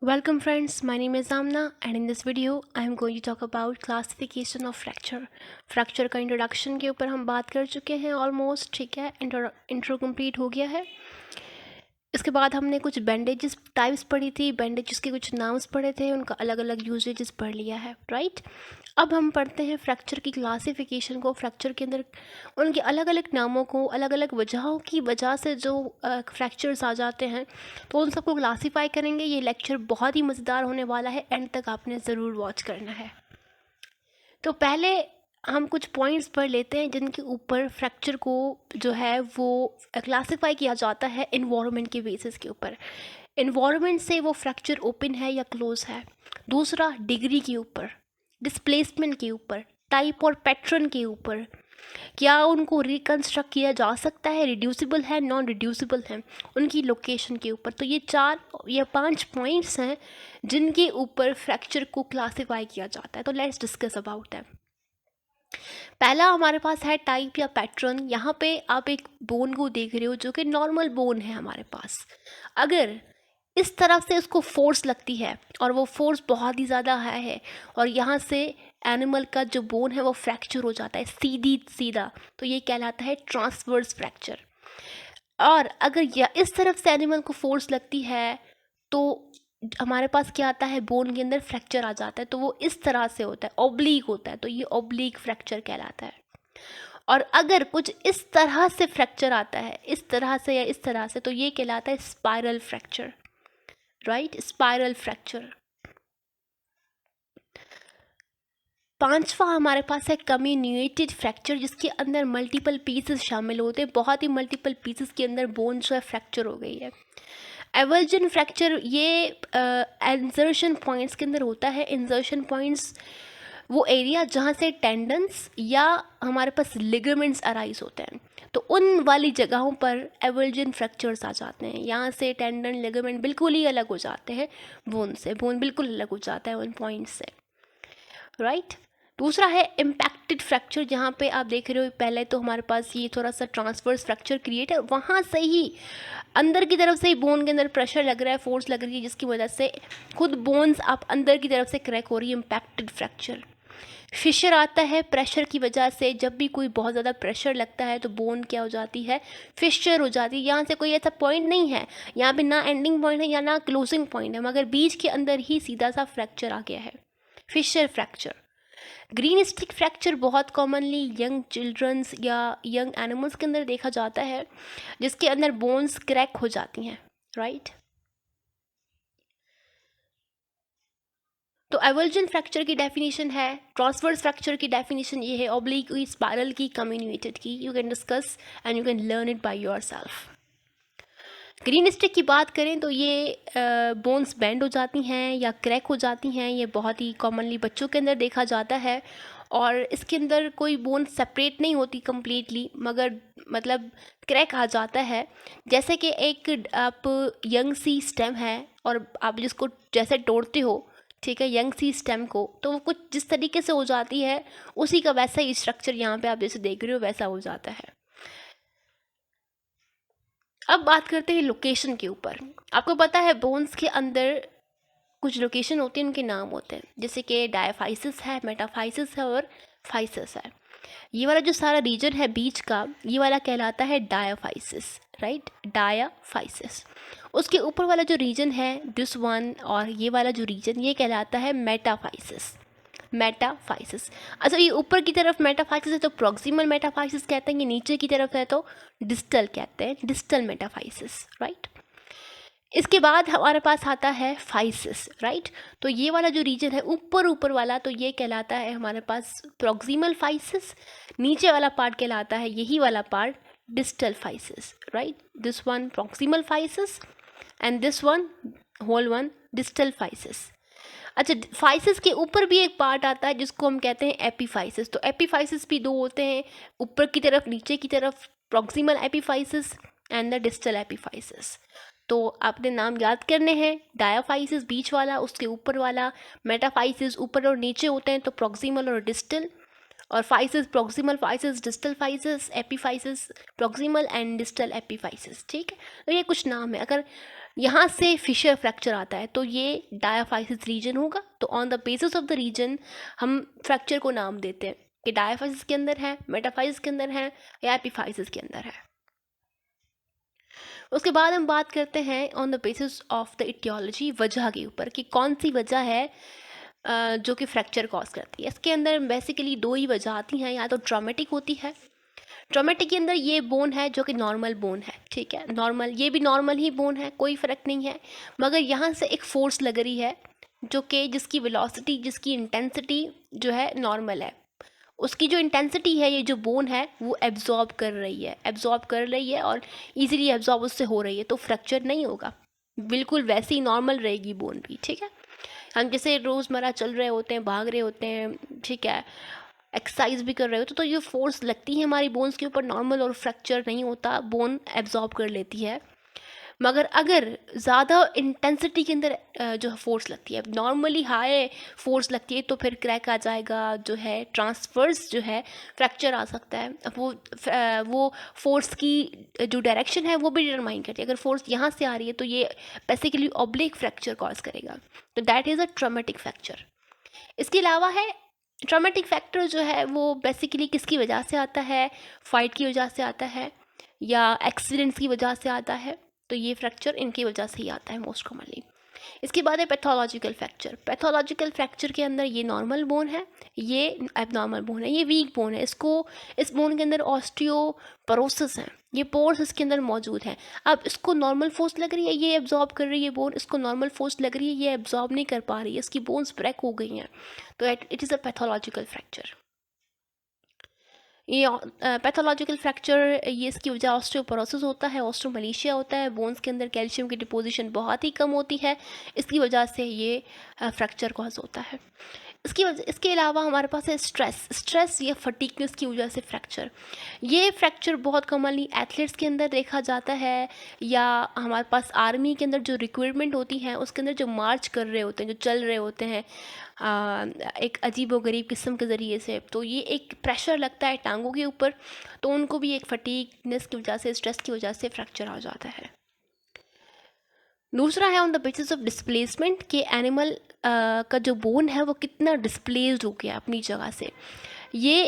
Welcome friends, my name is Amna and in this video I am going to talk about classification of fracture. Fracture का introduction के ऊपर हम बात कर चुके हैं ऑलमोस्ट, ठीक है। इंट्रो कंप्लीट हो गया है। इसके बाद हमने कुछ बैंडेजेस टाइप्स पढ़ी थी, बैंडेजेस के कुछ नाम्स पढ़े थे, उनका अलग अलग यूजेजेस पढ़ लिया है, राइट। अब हम पढ़ते हैं फ्रैक्चर की क्लासिफिकेशन को। फ्रैक्चर के अंदर उनके अलग अलग नामों को, अलग अलग वजहों की वजह से जो फ्रैक्चर्स आ जाते हैं, तो उन सबको क्लासीफाई करेंगे। ये लेक्चर बहुत ही मज़ेदार होने वाला है, एंड तक आपने ज़रूर वॉच करना है। तो पहले हम कुछ पॉइंट्स पढ़ लेते हैं जिनके ऊपर फ्रैक्चर को जो है वो क्लासिफाई किया जाता है इन्वायरमेंट के बेसिस के ऊपर। इन्वायरमेंट से वो फ्रैक्चर ओपन है या क्लोज है। दूसरा, डिग्री के ऊपर, डिस्प्लेसमेंट के ऊपर, टाइप और पैटर्न के ऊपर, क्या उनको रिकन्स्ट्रक्ट किया जा सकता है, रिड्यूसिबल है, नॉन रिड्यूसिबल है, उनकी लोकेशन के ऊपर। तो ये 4 या 5 पॉइंट्स हैं जिनके ऊपर फ्रैक्चर को क्लासिफाई किया जाता है। तो लेट्स डिस्कस अबाउट दैम। पहला हमारे पास है टाइप या पैटर्न। यहाँ पे आप एक बोन को देख रहे हो जो कि नॉर्मल बोन है हमारे पास। अगर इस तरफ से उसको फोर्स लगती है और वो फोर्स बहुत ही ज़्यादा हाई है और यहाँ से एनिमल का जो बोन है वो फ्रैक्चर हो जाता है सीधी सीधा, तो ये कहलाता है ट्रांसवर्स फ्रैक्चर। और अगर या इस तरफ से एनिमल को फोर्स लगती है तो हमारे पास क्या आता है, बोन के अंदर फ्रैक्चर आ जाता है। तो वो इस तरह से होता है, ओब्लीक होता है, तो ये ओब्लीक फ्रैक्चर कहलाता है। और अगर कुछ इस तरह से फ्रैक्चर आता है, इस तरह से या इस तरह से, तो ये कहलाता है spiral fracture, right, spiral fracture. पांचवा हमारे पास है कम्युनिकेटेड फ्रैक्चर, जिसके अंदर मल्टीपल पीसेस शामिल होते हैं। बहुत ही मल्टीपल पीसेस के अंदर बोन जो है फ्रैक्चर हो गई है। एवर्जन फ्रैक्चर ये इंसर्शन पॉइंट्स के अंदर होता है। इंसर्शन पॉइंट्स वो एरिया जहाँ से टेंडन्स या हमारे पास लिगामेंट्स अराइज होते हैं, तो उन वाली जगहों पर एवर्जन फ्रैक्चर्स आ जाते हैं। यहाँ से टेंडन, लिगामेंट बिल्कुल ही अलग हो जाते हैं बोन से, बोन बिल्कुल अलग हो जाता है उन पॉइंट्स से, राइट। दूसरा है इम्पैक्टेड फ्रैक्चर, जहाँ पे आप देख रहे हो पहले तो हमारे पास ये थोड़ा सा ट्रांसवर्स फ्रैक्चर क्रिएट है, वहाँ से ही अंदर की तरफ से ही बोन के अंदर प्रेशर लग रहा है, फोर्स लग रही है, जिसकी वजह से खुद बोन्स आप अंदर की तरफ से क्रैक हो रही है, इम्पैक्टेड फ्रैक्चर। फिशर आता है प्रेशर की वजह से। जब भी कोई बहुत ज़्यादा प्रेशर लगता है तो बोन क्या हो जाती है, फिशर हो जाती है। यहाँ से कोई ऐसा पॉइंट नहीं है, यहाँ पे ना एंडिंग पॉइंट है या ना क्लोजिंग पॉइंट है, मगर बीच के अंदर ही सीधा सा फ्रैक्चर आ गया है, fissure fracture. Green stick fracture बहुत कॉमनली यंग चिल्ड्रंस या यंग एनिमल्स के अंदर देखा जाता है, जिसके अंदर बोन्स क्रैक हो जाती हैं, राइट। तो एवर्जन फ्रैक्चर की डेफिनेशन है, ट्रांसवर्स फ्रैक्चर की डेफिनेशन ये है, ऑब्लिक की, स्पाइरल की, कम्युनिकेटेड की। You can discuss and you can learn it by yourself. Green stick की बात करें तो ये बोन्स बेंड हो जाती हैं या क्रैक हो जाती हैं। ये बहुत ही कॉमनली बच्चों के अंदर देखा जाता है और इसके अंदर कोई बोन सेपरेट नहीं होती कम्प्लीटली, मगर मतलब क्रैक आ जाता है। जैसे कि एक आप यंग सी स्टेम है और आप जिसको जैसे तोड़ते हो, ठीक है, यंग सी स्टेम को, तो वो कुछ जिस तरीके से हो जाती है उसी का वैसा ही स्ट्रक्चर यहाँ पे आप जैसे देख रहे हो वैसा हो जाता है। अब बात करते हैं लोकेशन के ऊपर। आपको पता है बोन्स के अंदर कुछ लोकेशन होती है, उनके नाम होते हैं, जैसे कि डायाफाइसिस है, मेटाफाइसिस है और फाइसिस है। ये वाला जो सारा रीजन है बीच का, ये वाला कहलाता है डायाफाइसिस, राइट, डायाफाइसिस। उसके ऊपर वाला जो रीजन है दिस वन, और ये वाला जो रीजन ये कहलाता है मेटाफाइसिस, मेटाफाइसिस। अच्छा, ये ऊपर की तरफ मेटाफाइसिस है तो प्रॉक्सिमल मेटाफाइसिस कहते हैं, ये नीचे की तरफ है तो डिस्टल कहते हैं, डिस्टल मेटाफाइसिस, राइट। इसके बाद हमारे पास आता है फाइसिस, राइट। तो ये वाला जो रीजन है ऊपर ऊपर वाला, तो ये कहलाता है हमारे पास प्रॉक्सिमल फाइसिस। नीचे वाला पार्ट कहलाता है, यही वाला part, distal physis, right. This one proximal physis and this one whole one distal physis. अच्छा, फाइसिस के ऊपर भी एक पार्ट आता है जिसको हम कहते हैं एपीफाइसिस। तो एपीफाइसिस भी दो होते हैं, ऊपर की तरफ, नीचे की तरफ, proximal epiphysis and the distal epiphysis. तो आपने नाम याद करने हैं, डायाफाइसिस बीच वाला, उसके ऊपर वाला, मेटाफाइसिस ऊपर और नीचे होते हैं तो प्रॉक्सिमल और डिस्टल, और physis proximal physis, distal physis, epiphysis proximal and distal epiphysis, ठीक है। तो ये कुछ नाम है। अगर यहाँ से फिशर फ्रैक्चर आता है, तो ये डायाफाइसिस रीजन होगा। तो on the basis of the region हम फ्रैक्चर को नाम देते हैं कि डायाफाइसिस के अंदर है, मेटाफाइसिस के अंदर है या एपिफाइसिस के अंदर है। उसके बाद हम बात करते हैं on the basis of the aetiology, वजह के ऊपर कि कौन सी वजह है जो कि फ्रैक्चर कॉज करती है। इसके अंदर बेसिकली दो ही वजह आती हैं, या तो ट्रॉमेटिक होती है। ट्रॉमेटिक के अंदर ये बोन है जो कि नॉर्मल बोन है, ठीक है, नॉर्मल, ये भी नॉर्मल ही बोन है, कोई फ़र्क नहीं है, मगर यहाँ से एक फोर्स लग रही है जो कि जिसकी वेलोसिटी, जिसकी इंटेंसिटी जो है नॉर्मल है, उसकी जो इंटेंसिटी है ये जो बोन है वो एब्जॉर्ब कर रही है और इजीली एब्जॉर्ब उससे हो रही है, तो फ्रैक्चर नहीं होगा, बिल्कुल वैसे ही नॉर्मल रहेगी बोन भी, ठीक है। हम जैसे रोज़मर्रा चल रहे होते हैं, भाग रहे होते हैं, ठीक है, एक्सरसाइज भी कर रहे हो, तो ये फोर्स लगती है हमारी बोन्स के ऊपर नॉर्मल, और फ्रैक्चर नहीं होता, बोन एब्जॉर्ब कर लेती है। मगर अगर ज़्यादा इंटेंसिटी के अंदर जो फोर्स लगती है, नॉर्मली हाई फोर्स लगती है, तो फिर क्रैक आ जाएगा, जो है ट्रांसफर्स जो है फ्रैक्चर आ सकता है। अब वो फोर्स की जो डायरेक्शन है वो भी डिटरमाइन करती है। अगर फोर्स यहाँ से आ रही है तो ये बेसिकली ऑब्लिक फ्रैक्चर कॉज करेगा, तो that is a traumatic fracture. इसके अलावा है ट्रॉमेटिक फैक्टर जो है वो बेसिकली किसकी वजह से आता है, फाइट की वजह से आता है या एक्सीडेंट्स की वजह से आता है, तो ये फ्रैक्चर इनकी वजह से ही आता है मोस्ट कॉमनली। इसके बाद है पैथोलॉजिकल फ्रैक्चर। पैथोलॉजिकल फ्रैक्चर के अंदर ये नॉर्मल बोन है, ये एबनॉर्मल बोन है, ये वीक बोन है, इस बोन के अंदर ऑस्टियोपोरोसिस है, ये पोर्स इसके अंदर मौजूद हैं। अब इसको नॉर्मल फोर्स लग रही है, ये एब्जॉर्ब कर रही है बोन, इसको नॉर्मल फोर्स लग रही है, ये एब्जॉर्ब नहीं कर पा रही है, इसकी बोन्स ब्रेक हो गई हैं, तो it is a pathological fracture. ये पैथोलॉजिकल फ्रैक्चर, ये इसकी वजह ऑस्टियोपोरोसिस होता है, ऑस्टियोमलेशिया होता है, बोन्स के अंदर कैल्शियम की डिपोजिशन बहुत ही कम होती है, इसकी वजह से ये फ्रैक्चर कॉज होता है। इसके अलावा हमारे पास है स्ट्रेस या फटीगनेस की वजह से फ्रैक्चर। ये फ्रैक्चर बहुत कॉमनली एथलीट्स के अंदर देखा जाता है, या हमारे पास आर्मी के अंदर जो रिक्वायरमेंट होती है उसके अंदर जो मार्च कर रहे होते हैं, जो चल रहे होते हैं एक अजीब व गरीब किस्म के ज़रिए से, तो ये एक प्रेशर लगता है टांगों के ऊपर, तो उनको भी एक फटीगनेस की वजह से, स्ट्रेस की वजह से फ्रैक्चर आ जाता है। दूसरा है on the basis of displacement, कि एनिमल का जो बोन है वो कितना डिस्प्लेस्ड हो गया अपनी जगह से। ये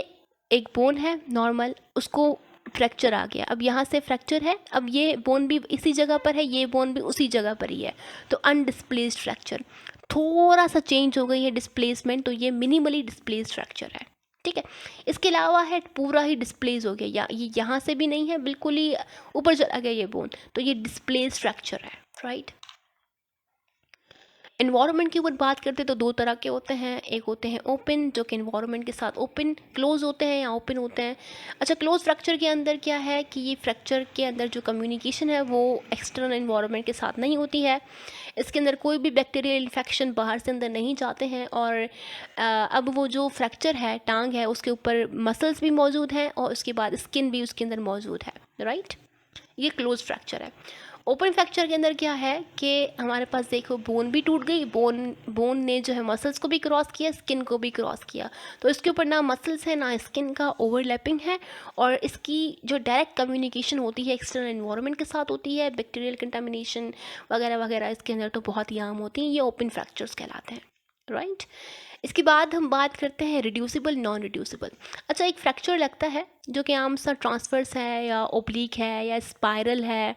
एक बोन है नॉर्मल, उसको फ्रैक्चर आ गया, अब यहाँ से फ्रैक्चर है, अब ये बोन भी इसी जगह पर है, ये बोन भी उसी जगह पर ही है, तो अनडिस्प्लेस्ड फ्रैक्चर, थोड़ा सा चेंज हो गई है डिस्प्लेसमेंट, तो ये मिनिमली डिस्प्लेस्ड फ्रैक्चर है, ठीक है। इसके अलावा है पूरा ही डिस्प्लेस हो गया, या ये यहाँ से भी नहीं है, बिल्कुल ही ऊपर चला गया ये बोन, तो ये डिस्प्लेस्ड फ्रैक्चर है, राइट। इन्वायरमेंट की ऊपर बात करते तो दो तरह के होते हैं, एक होते हैं ओपन, जो कि इन्वायरमेंट के साथ ओपन क्लोज होते हैं या ओपन होते हैं। अच्छा, क्लोज फ्रैक्चर के अंदर क्या है कि ये फ्रैक्चर के अंदर जो कम्युनिकेशन है वो एक्सटर्नल इन्वायरमेंट के साथ नहीं होती है, इसके अंदर कोई भी बैक्टीरियल इन्फेक्शन बाहर से अंदर नहीं जाते हैं, और अब वो जो फ्रैक्चर है, टांग है, उसके ऊपर मसल्स भी मौजूद हैं और उसके बाद स्किन भी उसके अंदर मौजूद है, राइट। ये क्लोज फ्रैक्चर है। ओपन फ्रैक्चर के अंदर क्या है कि हमारे पास देखो बोन भी टूट गई, बोन ने जो है मसल्स को भी क्रॉस किया, स्किन को भी क्रॉस किया, तो इसके ऊपर ना मसल्स है ना स्किन का ओवरलैपिंग है, और इसकी जो डायरेक्ट कम्युनिकेशन होती है एक्सटर्नल एनवायरनमेंट के साथ होती है, बैक्टीरियल कंटामिनेशन वगैरह वगैरह इसके अंदर तो बहुत ही आम होती हैं, ये ओपन फ्रैक्चर्स कहलाते हैं, राइट। इसके बाद हम बात करते हैं रिड्यूसिबल, नॉन रिड्यूसिबल। अच्छा, एक फ्रैक्चर लगता है जो कि आम सा ट्रांसफर्स है या ओब्लिक है या स्पाइरल है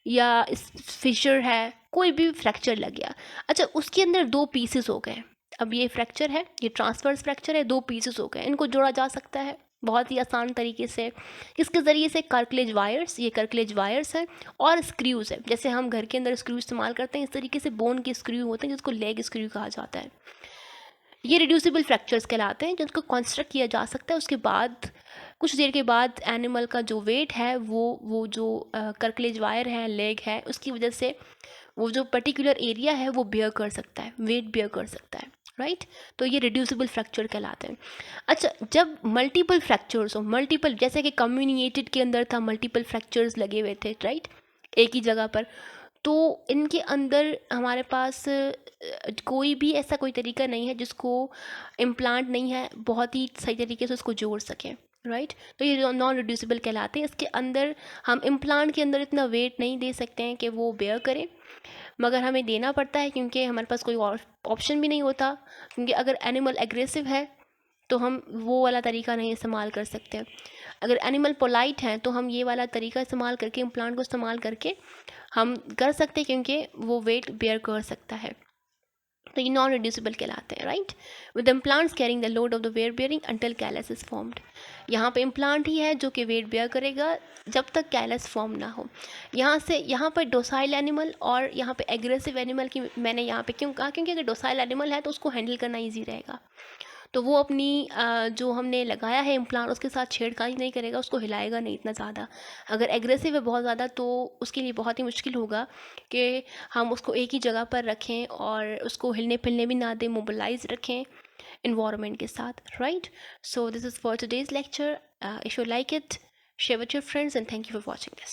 या फिशर है, कोई भी फ्रैक्चर लग गया। अच्छा, उसके अंदर दो पीसेस हो गए, अब ये फ्रैक्चर है, ये ट्रांसफर्स फ्रैक्चर है, दो पीसेस हो गए, इनको जोड़ा जा सकता है बहुत ही आसान तरीके से, किसके ज़रिए से, कार्टिलेज वायर्स, ये कार्टिलेज वायर्स हैं और स्क्रूज़ है, जैसे हम घर के अंदर स्क्रू इस्तेमाल करते हैं, इस तरीके से बोन के स्क्रू होते हैं जिसको लेग स्क्रू कहा जाता है। ये रिड्यूसिबल फ्रैक्चर्स कहलाते हैं जिनको कंस्ट्रक्ट किया जा सकता है, उसके बाद कुछ देर के बाद एनिमल का जो वेट है वो जो कार्टिलेज वायर है, लेग है, उसकी वजह से वो जो पर्टिकुलर एरिया है वो बियर कर सकता है, वेट बियर कर सकता है, राइट। तो ये रिड्यूसिबल फ्रैक्चर कहलाते हैं। अच्छा, जब मल्टीपल फ्रैक्चर्स हो, मल्टीपल, जैसे कि कम्युनिकेटेड के अंदर था, मल्टीपल फ्रैक्चर्स लगे हुए थे, राइट, एक ही जगह पर, तो इनके अंदर हमारे पास कोई भी ऐसा कोई तरीका नहीं है जिसको इम्प्लांट नहीं है बहुत ही सही तरीके से उसको जोड़ सकें, राइट तो ये नॉन रिड्यूसिबल कहलाते हैं। इसके अंदर हम इम्प्लांट के अंदर इतना वेट नहीं दे सकते हैं कि वो बेयर करें, मगर हमें देना पड़ता है क्योंकि हमारे पास कोई और ऑप्शन भी नहीं होता। क्योंकि अगर एनिमल एग्रेसिव है तो हम वो वाला तरीका नहीं इस्तेमाल कर सकते। अगर एनिमल पोलाइट हैं तो हम ये वाला तरीका इस्तेमाल करके, इम्प्लांट को इस्तेमाल करके हम कर सकते हैं, क्योंकि वो वेट बेयर कर सकता है। तो ये नॉन रिड्यूसिबल कहलाते हैं, right. With implants carrying the load of the weight bearing until callus is formed. यहाँ पे इम्प्लांट ही है जो कि वेट बेयर करेगा जब तक कैलस फॉर्म ना हो। यहाँ पर डोसाइल एनिमल और यहाँ पे एग्रेसिव एनिमल की मैंने यहाँ पे क्यों कहा, क्योंकि अगर डोसाइल एनिमल है तो उसको हैंडल करना ईजी रहेगा। तो वो अपनी जो हमने लगाया है इम्प्लांट उसके साथ छेड़खानी नहीं करेगा, उसको हिलाएगा नहीं इतना ज़्यादा। अगर एग्रेसिव है बहुत ज़्यादा तो उसके लिए बहुत ही मुश्किल होगा कि हम उसको एक ही जगह पर रखें और उसको हिलने फिलने भी ना दें, मोबिलाइज रखें इन्वायरमेंट के साथ, right. So this is for today's lecture. If you like it, share with your friends, and thank you for watching this.